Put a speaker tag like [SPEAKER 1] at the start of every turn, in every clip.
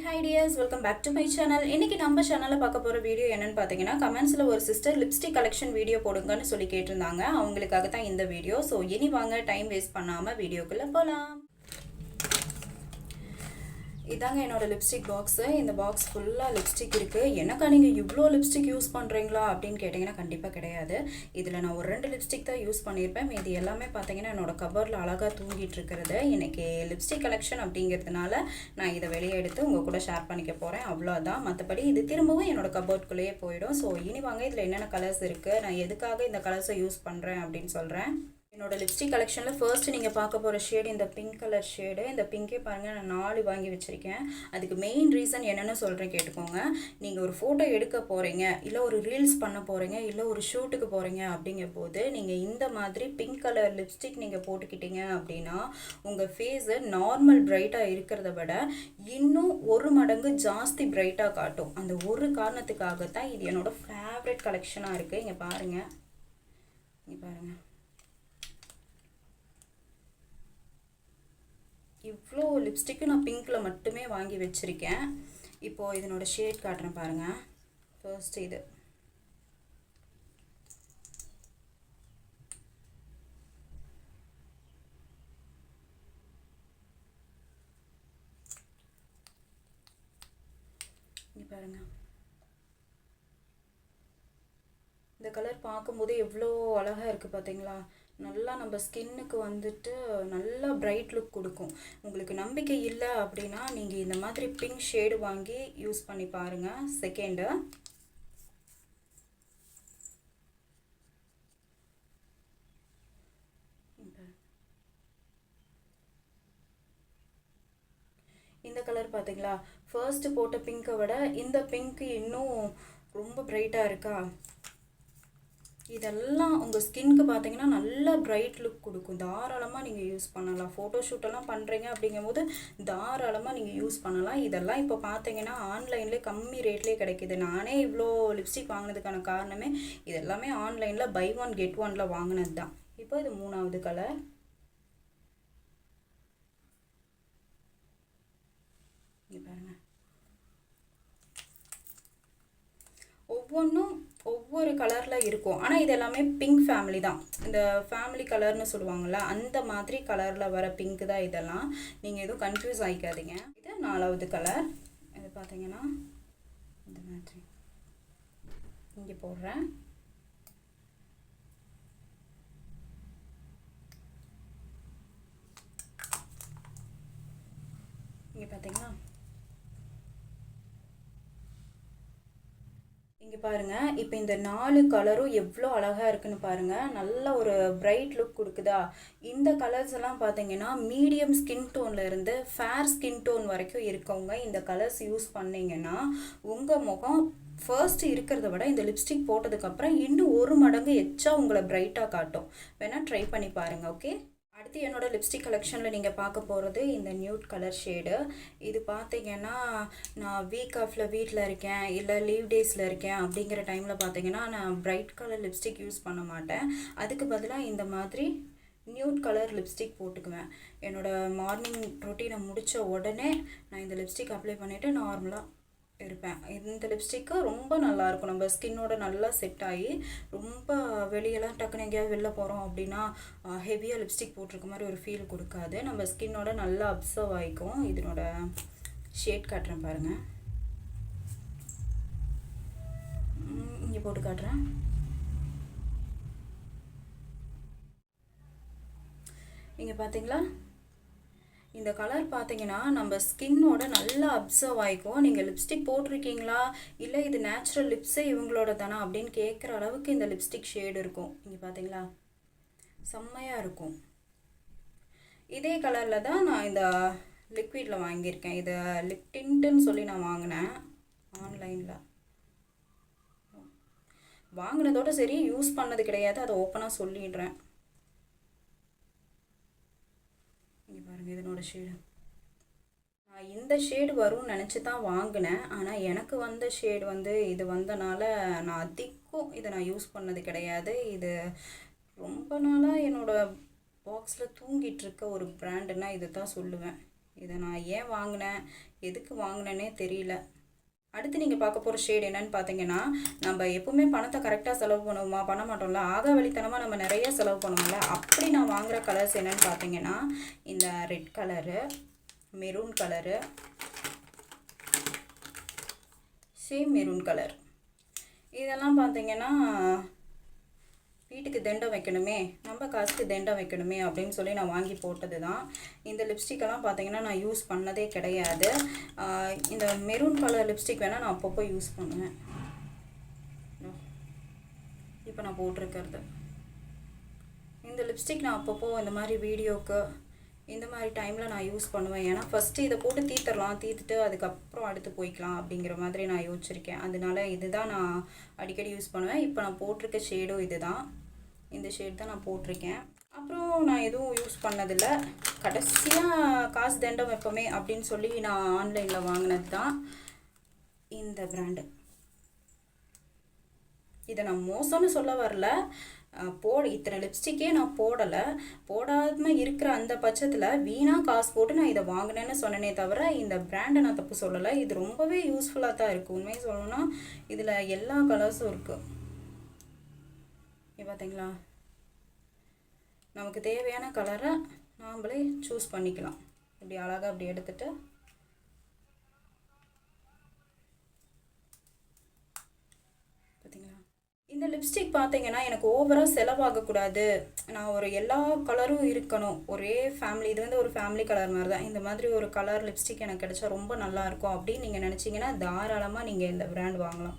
[SPEAKER 1] Hi dears, welcome back to my channel. இன்னைக்கு நம்ம சேனல்ல பார்க்க போற வீடியோ என்னன்னு பாத்தீங்கன்னா கமெண்ட்ஸ்ல ஒரு சிஸ்டர் லிப்ஸ்டிக் கலெக்ஷன் வீடியோ போடுங்கன்னு சொல்லி கேட்டிருந்தாங்க. அவங்களுக்காக தான் இந்த வீடியோ. சோ இனி வாங்க டைம் வேஸ்ட் பண்ணாம வீடியோக்குள்ள போலாம். இதாங்க என்னோட லிப்ஸ்டிக் பாக்ஸ். இந்த பாக்ஸ் ஃபுல்லா லிப்ஸ்டிக் இருக்கு. என்னக்கா நீங்க இவ்ளோ லிப்ஸ்டிக் யூஸ் பண்றீங்களா அப்படினு கேட்டிங்கனா கண்டிப்பா கிடையாது. இதுல நான் ஒரு 2 லிப்ஸ்டிக் தான் யூஸ் பண்ணிருப்பேன். மீதி எல்லாமே பாத்தீங்கன்னா என்னோட கவர்ல அழகா தூங்கிட்டு இருக்குது. இன்னைக்கு லிப்ஸ்டிக் கலெக்ஷன் அப்படிங்கிறதுனால நான் இத வெளிய எடுத்து உங்க கூட ஷேர் பண்ணிக்க போறேன். அவ்வளவுதான். மத்தபடி இது திரும்பவும் என்னோட கபோர்ட்குள்ளேயே போய்டும். சோ இனி வாங்க இதுல என்னென்ன கலர்ஸ் இருக்கு, நான் எதுக்காக இந்த கலர்ஸை யூஸ் பண்றேன் அப்படின்னு சொல்றேன். என்னோட லிப்ஸ்டிக் கலெக்ஷன்ல ஃபர்ஸ்ட் நீங்க பார்க்க போற ஷேட் இந்த பிங்க் கலர் ஷேடு. இந்த பிங்கே பாருங்க நான் 4 வாங்கி வச்சிருக்கேன். அதுக்கு மெயின் ரீசன் என்னன்னு சொல்றேன் கேட்டுக்கோங்க. நீங்க ஒரு போட்டோ எடுக்க போறீங்க, இல்ல ஒரு ரீல்ஸ் பண்ண போறீங்க, இல்ல ஒரு ஷூட்டுக்கு போறீங்க அப்படிங்கும்போது நீங்க இந்த மாதிரி பிங்க் கலர் லிப்ஸ்டிக் நீங்க போட்டுக்கிட்டீங்க அப்படின்னா உங்க ஃபேஸ் நார்மல் பிரைட்டா இருக்கிறத விட இன்னும் ஒரு மடங்கு ஜாஸ்தி பிரைட்டா காட்டும். அந்த ஒரு காரணத்துக்காக தான் இது என்னோட ஃபேவரட் கலெக்ஷனா இருக்கு. இங்க பாருங்க, இங்க பாருங்க, இவ்வளோ லிப்ஸ்டிக்கு நான் பிங்க்கில் மட்டுமே வாங்கி வச்சுருக்கேன். இப்போது இதனோட ஷேட் காட்டுறேன் பாருங்கள். ஃபர்ஸ்ட் இது இங்கே பாருங்கள். இந்த கலர் பார்க்கும்போது எவ்வளோ அழகாக இருக்குது பார்த்தீங்களா? நல்லா நம்ம ஸ்கின்னுக்கு வந்துட்டு நல்லா பிரைட் லுக் கொடுக்கும். உங்களுக்கு நம்பிக்கை இல்லை அப்படின்னா நீங்கள் இந்த மாதிரி பிங்க் ஷேடு வாங்கி யூஸ் பண்ணி பாருங்கள். செகண்டு இந்த கலர் பார்த்தீங்களா? ஃபர்ஸ்ட் போட்ட பிங்கை விட இந்த பிங்க் இன்னும் ரொம்ப பிரைட்டாக இருக்கா? இதெல்லாம் உங்கள் ஸ்கின்க்கு பார்த்தீங்கன்னா நல்ல பிரைட் லுக் கொடுக்கும். தாராளமாக நீங்கள் யூஸ் பண்ணலாம். ஃபோட்டோ ஷூட்டெல்லாம் பண்ணுறீங்க அப்படிங்கும்போது தாராளமாக நீங்கள் யூஸ் பண்ணலாம். இதெல்லாம் இப்போ பார்த்தீங்கன்னா ஆன்லைன்லேயே கம்மி ரேட்லேயே கிடைக்கிது. நானே இவ்வளோ லிப்ஸ்டிக் வாங்கினதுக்கான காரணமே இது எல்லாமே ஆன்லைனில் பை ஒன் கெட் ஒனில் வாங்கினது தான். இப்போ இது 3வது கலர். இங்கே பாருங்கள், ஒவ்வொன்றும் ஒவ்வொரு கலரில் இருக்கும். ஆனால் இது எல்லாமே பிங்க் ஃபேமிலி தான். இந்த ஃபேமிலி கலர்னு சொல்லுவாங்கள்ல, அந்த மாதிரி கலரில் வர பிங்க் தான் இதெல்லாம். நீங்கள் எதுவும் கன்ஃபியூஸ் ஆகிக்காதீங்க. இது 4வது கலர். இது பார்த்தீங்கன்னா இந்த மாதிரி இங்கே போடுறேன். இங்கே பார்த்தீங்கன்னா இங்கே பாருங்கள். இப்போ இந்த 4 கலரும் எவ்வளோ அழகாக இருக்குன்னு பாருங்கள். நல்ல ஒரு பிரைட் லுக் கொடுக்குதா? இந்த கலர்ஸ் எல்லாம் பார்த்தீங்கன்னா மீடியம் ஸ்கின் டோனில் இருந்து ஃபேர் ஸ்கின் டோன் வரைக்கும் இருக்கவங்க இந்த கலர்ஸ் யூஸ் பண்ணிங்கன்னா உங்கள் முகம் ஃபர்ஸ்ட் இருக்கிறத விட இந்த லிப்ஸ்டிக் போட்டதுக்கப்புறம் இன்னும் ஒரு மடங்கு எச்சா உங்களை பிரைட்டாக காட்டும். வேணால் ட்ரை பண்ணி பாருங்கள். ஓகே, அடுத்து என்னோட லிப்ஸ்டிக் கலெக்ஷனில் நீங்கள் பார்க்க போகிறது இந்த நியூட் கலர் ஷேடு. இது பார்த்தீங்கன்னா நான் வீக் ஆஃபில் வீட்டில் இருக்கேன், இல்லை லீவ் டேஸில் இருக்கேன் அப்படிங்கிற டைமில் பார்த்தீங்கன்னா நான் பிரைட் கலர் லிப்ஸ்டிக் யூஸ் பண்ண மாட்டேன். அதுக்கு பதிலாக இந்த மாதிரி நியூட் கலர் லிப்ஸ்டிக் போட்டுக்குவேன். என்னோடய மார்னிங் ரொட்டீனை முடித்த உடனே நான் இந்த லிப்ஸ்டிக் அப்ளை பண்ணிவிட்டு நார்மலாக இருப்பேன். இந்த லிப்ஸ்டிக்கு ரொம்ப நல்லாயிருக்கும். நம்ம ஸ்கின்னோட நல்லா செட் ஆகி ரொம்ப வெளியெல்லாம் டக்குன்னு எங்கேயாவது வெளில போகிறோம் அப்படின்னா ஹெவியாக லிப்ஸ்டிக் போட்டிருக்க மாதிரி ஒரு ஃபீல் கொடுக்காது. நம்ம ஸ்கின்னோட நல்லா அப்சர்வ் ஆகிக்கும். இதனோட ஷேட் காட்டுறேன் பாருங்கள். இங்கே போட்டு காட்டுறேன். இங்கே பார்த்தீங்களா? இந்த கலர் பார்த்தீங்கன்னா நம்ம ஸ்கின்னோட நல்லா அப்சர்வ் ஆகிக்கும். நீங்கள் லிப்ஸ்டிக் போட்டிருக்கீங்களா, இல்லை இது நேச்சுரல் லிப்ஸே இவங்களோட தானா அப்படின்னு கேட்குற அளவுக்கு இந்த லிப்ஸ்டிக் ஷேடு இருக்கும். இங்கே பார்த்தீங்களா, செம்மையாக இருக்கும். இதே கலரில் தான் நான் இந்த லிக்விடில் வாங்கியிருக்கேன். இது லிப் டிண்ட்டுன்னு சொல்லி நான் வாங்கினேன் ஆன்லைனில். வாங்கினதோட சரி, யூஸ் பண்ணது கிடையாது. அதை ஓப்பனாக சொல்லிடுறேன். இங்கே பாருங்கள், இதனோட ஷேடு. நான் இந்த ஷேடு வரும்னு நினச்சி தான் வாங்கினேன். ஆனால் எனக்கு வந்த ஷேடு வந்து இது வந்தனால நான் அதிகம் இதை நான் யூஸ் பண்ணது கிடையாது. இது ரொம்ப நாளாக என்னோடய பாக்ஸில் தூங்கிட்டு இருக்க ஒரு பிராண்டுன்னா இது தான் சொல்லுவேன். இதை நான் ஏன் வாங்கினேன், எதுக்கு வாங்கினேன்னே தெரியல. அடுத்து நீங்கள் பார்க்க போகிற ஷேட் என்னன்னு பார்த்தீங்கன்னா, நம்ம எப்பவுமே பணத்தை கரெக்டாக செலவு பண்ணுவோமா, பண்ண மாட்டோம்ல, ஆக வழித்தனமாக நம்ம நிறைய செலவு பண்ணுவோம்ல. அப்படி நான் வாங்குகிற கலர்ஸ் என்னன்னு பார்த்தீங்கன்னா, இந்த red colour, maroon colour, same maroon colour, இதெல்லாம் பார்த்தீங்கன்னா வீட்டுக்கு தண்டம் வைக்கணுமே, நம்ம காசுக்கு தண்டம் வைக்கணுமே அப்படின்னு சொல்லி நான் வாங்கி போட்டது தான். இந்த லிப்ஸ்டிக்கெல்லாம் பார்த்தீங்கன்னா நான் யூஸ் பண்ணதே கிடையாது. இந்த மெரூன் கலர் லிப்ஸ்டிக் வேணால் நான் அப்பப்போ யூஸ் பண்ணுவேன். இப்போ நான் போட்டிருக்கிறது இந்த லிப்ஸ்டிக் நான் அப்பப்போ இந்த மாதிரி வீடியோக்கு இந்த மாதிரி டைமில் நான் யூஸ் பண்ணுவேன். ஏன்னா ஃபஸ்ட்டு இதை போட்டு தீர்த்துட்டு அதுக்கப்புறம் அடுத்து போய்க்கலாம் அப்படிங்கிற மாதிரி நான் யோசிச்சிருக்கேன். அதனால இதுதான் நான் அடிக்கடி யூஸ் பண்ணுவேன். இப்போ நான் போட்டிருக்க ஷேடும் இது தான், இந்த ஷேட் தான் நான் போட்டிருக்கேன். அப்புறம் நான் எதுவும் யூஸ் பண்ணதில்லை. கடைசியாக காசு தண்டம் எப்போவுமே அப்படின்னு சொல்லி நான் ஆன்லைனில் வாங்கினது தான் இந்த பிராண்டு. இதை நான் மோசம்னு சொல்ல வரல, இத்தனை லிப்ஸ்டிக்கே நான் போடாமல் இருக்கிற அந்த பட்சத்தில் வீணாக காசு போட்டு நான் இதை வாங்கினேன்னு சொன்னேனே தவிர இந்த பிராண்டை நான் தப்பு சொல்லலை. இது ரொம்பவே யூஸ்ஃபுல்லாக தான் இருக்குது. உண்மையை சொல்லணும்னா இதில் எல்லா கலர்ஸும் இருக்குது. பார்த்தீங்களா, நமக்கு தேவையான கலரை நாம்ளே சூஸ் பண்ணிக்கலாம். இப்படி அழகாக அப்படி எடுத்துகிட்டு பார்த்தீங்களா. இந்த லிப்ஸ்டிக் பார்த்தீங்கன்னா எனக்கு ஓவராக செலவாகக்கூடாது, நான் ஒரு எல்லா கலரும் இருக்கணும், ஒரே ஃபேமிலி, இது வந்து ஒரு ஃபேமிலி கலர் மாதிரி தான், இந்த மாதிரி ஒரு கலர் லிப்ஸ்டிக் எனக்கு கிடைச்சா ரொம்ப நல்லாயிருக்கும் அப்படின்னு நீங்கள் நினச்சிங்கன்னா தாராளமாக நீங்கள் இந்த பிராண்ட் வாங்கலாம்.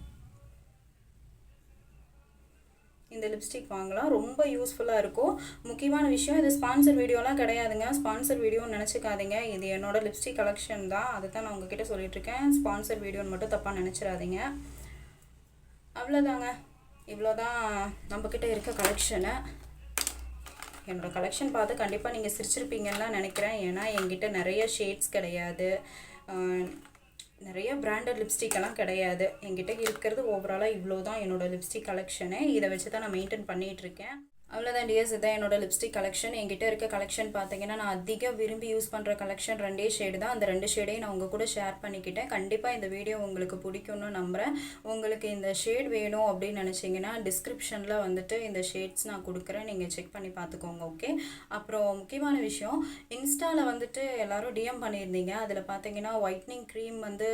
[SPEAKER 1] இந்த லிப்ஸ்டிக் வாங்கலாம், ரொம்ப யூஸ்ஃபுல்லாக இருக்கும். முக்கியமான விஷயம், இது ஸ்பான்சர் வீடியோலாம் கிடையாதுங்க, ஸ்பான்சர் வீடியோன்னு நினச்சிக்காதீங்க. இது என்னோடய லிப்ஸ்டிக் கலெக்ஷன் தான், அதை தான் நான் உங்ககிட்ட சொல்லிகிட்ருக்கேன். ஸ்பான்சர் வீடியோன்னு மட்டும் தப்பாக நினச்சிடாதீங்க. அவ்வளோதாங்க, இவ்வளோதான் நம்மக்கிட்ட இருக்க கலெக்ஷனை. என்னோடய கலெக்ஷன் பார்த்து கண்டிப்பாக நீங்கள் சிரிச்சிருப்பீங்கன்னு நினைக்கிறேன். ஏன்னா என்கிட்ட நிறைய ஷேட்ஸ் கிடையாது, நிறைய பிராண்டட் லிப்ஸ்டிக்கெல்லாம் கிடையாது. என்கிட்ட இருக்கிறது ஓவராலாக இவ்வளோ தான் என்னோடய லிப்ஸ்டிக் கலெக்ஷனு. இதை வச்சு தான் நான் மெயின்டைன் பண்ணிகிட்ருக்கேன். அவ்வளோதான் டியர்ஸ், இதுதான் என்னோடய லிப்ஸ்டிக் கலெக்ஷன். என்கிட்ட இருக்க கலெக்ஷன் பார்த்தீங்கன்னா நான் அதிகம் விரும்பி யூஸ் பண்ணுற கலெக்ஷன் 2 ஷேடு தான். அந்த 2 ஷேடையும் நான் உங்கள் கூட ஷேர் பண்ணிக்கிட்டேன். கண்டிப்பாக இந்த வீடியோ உங்களுக்கு பிடிக்கும்னு நம்புகிறேன். உங்களுக்கு இந்த ஷேட் வேணும் அப்படின்னு நினச்சிங்கன்னா டிஸ்கிரிப்ஷனில் வந்துட்டு இந்த ஷேட்ஸ் நான் கொடுக்குறேன், நீங்கள் செக் பண்ணி பார்த்துக்கோங்க. ஓகே. அப்புறம் முக்கியமான விஷயம், இன்ஸ்டாவில் வந்துட்டு எல்லோரும் டிஎம் பண்ணியிருந்தீங்க. அதில் பார்த்தீங்கன்னா ஒயிட்னிங் க்ரீம் வந்து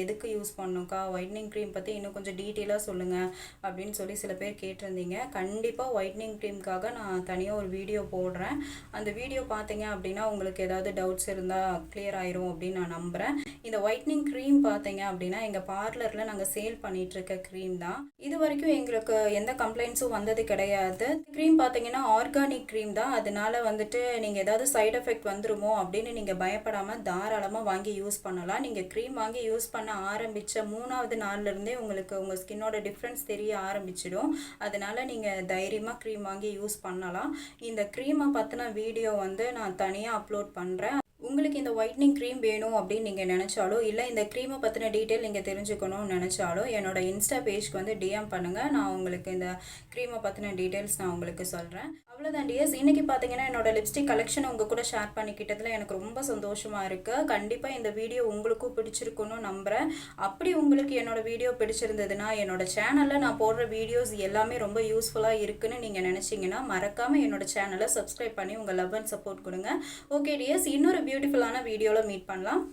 [SPEAKER 1] எதுக்கு யூஸ் பண்ணுக்கா, ஒயிட்னிங் க்ரீம் பற்றி இன்னும் கொஞ்சம் டீட்டெயிலாக சொல்லுங்கள் அப்படின்னு சொல்லி சில பேர் கேட்டிருந்தீங்க. கண்டிப்பாக ஒயிட்னிங் க்ரீம் நான் தனியாக ஒரு வீடியோ போடுறேன். அந்த வீடியோ பார்த்தீங்க அப்படின்னா உங்களுக்கு ஏதாவது டவுட்ஸ் இருந்தால் கிளியர் ஆயிரும் அப்படின்னு நான் நம்புகிறேன். இந்த ஒயிட்னிங் க்ரீம் பார்த்தீங்க அப்படின்னா எங்கள் பார்லரில் நாங்கள் சேல் பண்ணிகிட்ருக்க க்ரீம் தான். இது வரைக்கும் எங்களுக்கு எந்த கம்ப்ளைண்ட்ஸும் வந்தது கிடையாது. க்ரீம் பார்த்தீங்கன்னா ஆர்கானிக் க்ரீம் தான். அதனால வந்துட்டு நீங்கள் ஏதாவது சைட் எஃபெக்ட் வந்துருமோ அப்படின்னு நீங்கள் பயப்படாமல் தாராளமாக வாங்கி யூஸ் பண்ணலாம். நீங்கள் க்ரீம் வாங்கி யூஸ் பண்ண ஆரம்பித்த 3வது நாள்லேருந்தே உங்களுக்கு உங்கள் ஸ்கின்னோட டிஃப்ரென்ஸ் தெரிய ஆரம்பிச்சிடும். அதனால் நீங்கள் தைரியமாக க்ரீம் வாங்கி யூஸ் பண்ணலாம். இந்த க்ரீமை பற்றின வீடியோ வந்து நான் தனியாக அப்லோட் பண்ணுறேன். உங்களுக்கு இந்த ஒயிட்னிங் க்ரீம் வேணும் அப்படின்னு நீங்கள் நினச்சாலோ, இல்லை இந்த க்ரீமை பற்றின டீட்டெயில் நீங்கள் தெரிஞ்சுக்கணும்னு நினச்சாலோ என்னோடய இன்ஸ்டா பேஜ்க்கு வந்து டிஎம் பண்ணுங்கள். நான் உங்களுக்கு இந்த க்ரீமை பற்றின டீட்டெயில்ஸ் நான் உங்களுக்கு சொல்கிறேன். அவ்வளோதான் டியர்ஸ், இன்றைக்கி பார்த்தீங்கன்னா என்னோடய லிப்ஸ்டிக் கலெக்ஷன் உங்கள் கூட ஷேர் பண்ணிக்கிட்டதில் எனக்கு ரொம்ப சந்தோஷமாக இருக்குது. கண்டிப்பாக இந்த வீடியோ உங்களுக்கும் பிடிச்சிருக்குன்னு நம்புகிறேன். அப்படி உங்களுக்கு என்னோடய வீடியோ பிடிச்சிருந்ததுன்னா என்னோடய சேனலில் நான் போடுற வீடியோஸ் எல்லாமே ரொம்ப யூஸ்ஃபுல்லாக இருக்குன்னு நீங்கள் நினச்சிங்கன்னா மறக்காமல் என்னோடய சேனலை சப்ஸ்கிரைப் பண்ணி உங்கள் லவ் அண்ட் சப்போர்ட் கொடுங்க. ஓகே டியர்ஸ், இன்னொரு பியூட்டிஃபுல்லான வீடியோவில் மீட் பண்ணலாம்.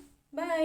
[SPEAKER 1] பை.